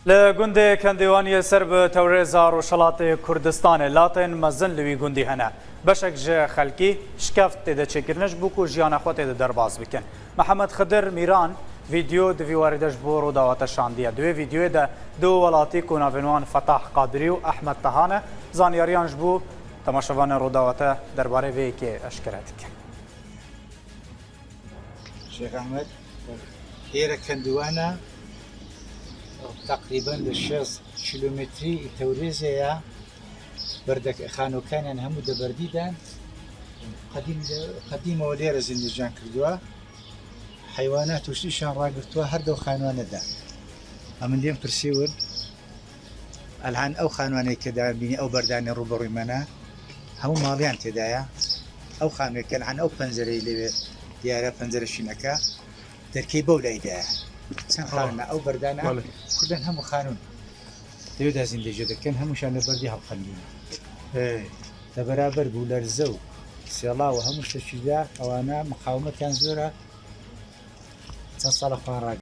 لگوندی کندیوانی سرب تورزا روشلات کردستان لاتن مزن لوی گوندی هنه بشک جه خلکی شکفت ده چکرنش بوکو جیان خود ده درباز بکن محمد خضر میران ویدیو دوی واردش بورو دعوت شاندیه دوی ویدیو ده دو ولاتی کناونوان فتح قادری و احمد تهانه زانیاریانش بو تماشاوان رو دعوت درباره وی که اشکرت کن شيخ أحمد هي كندوانا تقريبا للشخص كيلومتري توريزيا بردك خانو كان هم دبرديدان قديم وليرة زندجان كردوا حيوانات وشيشان راقرتوا هردو خانوانا دا أمن ديم برسيول الآن أو خانوانا كدا بيني أو برداني روبرو منا هم ماليان تدايا أو خانوانا كان عن أو بنزري اللي دیارە پەنجەرە شینەکە دەرکەی بەو لایدایە چەند خانە ئەو بەردانە کوردن هەموو خانوون دەوێت زیندەجێ دەکەن هەمووشان لە بەردی هەڵقەندین لە بەرابەر بوو لەرزە و سێڵاوە هەموو شتێکیدا ئەوانە مقاومەتیان زۆرە چەند ساڵە خوارڕاگەن